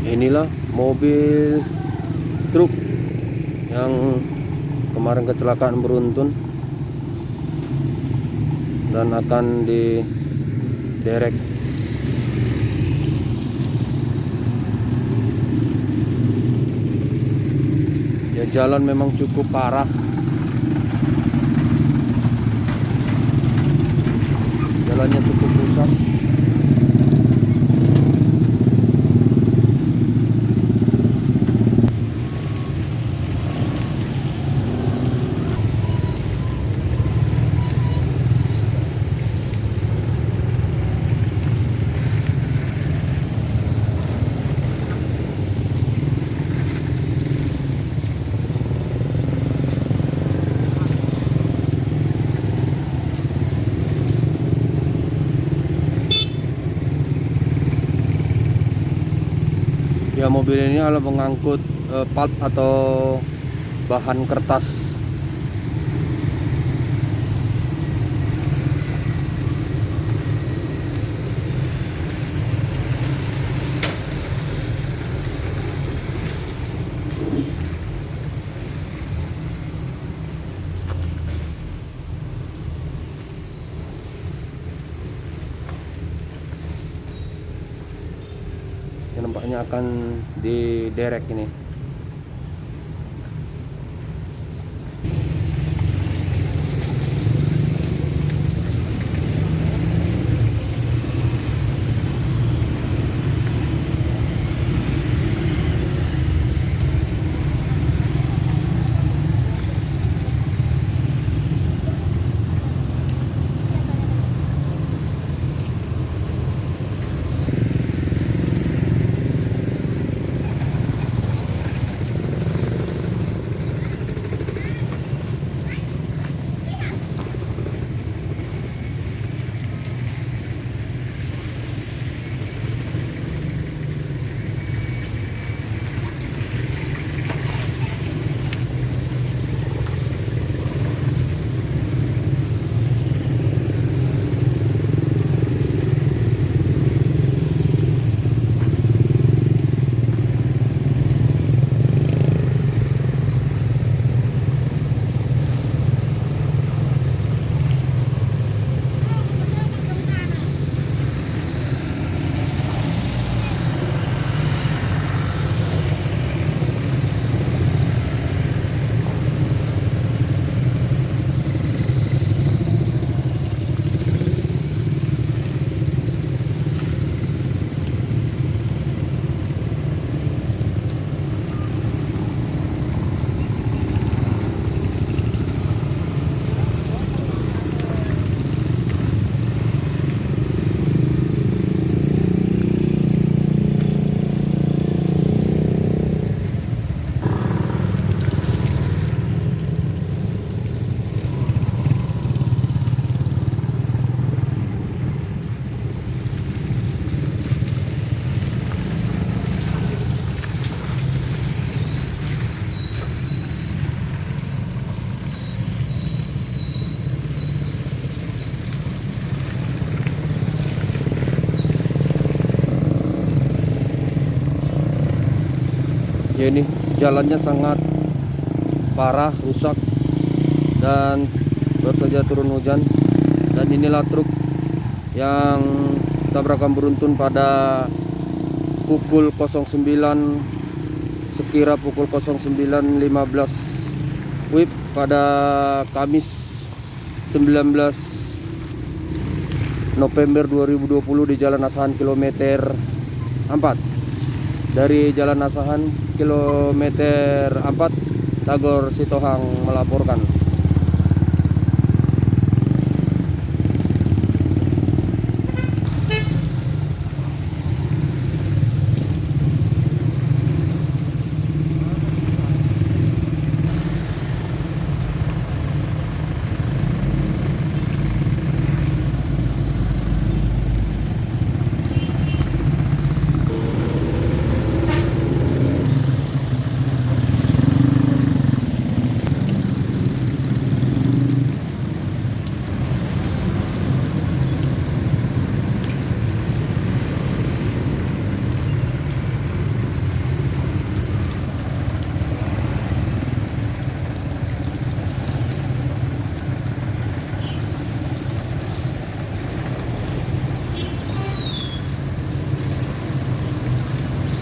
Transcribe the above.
Inilah mobil truk yang kemarin kecelakaan beruntun dan akan diderek. Ya, jalan memang cukup parah. Jalannya cukup rusak. Ya, mobil ini adalah mengangkut pulp atau bahan kertas. Yang nampaknya akan diderek ini. Ya, ini jalannya sangat parah, rusak, dan baru saja turun hujan. Dan inilah truk yang tabrakan beruntun pada pukul 09, sekira pukul 09.15 WIB pada Kamis 19 November 2020 di Jalan Asahan kilometer 4. Dari Jalan Asahan kilometer 4, Tagor Sitohang melaporkan.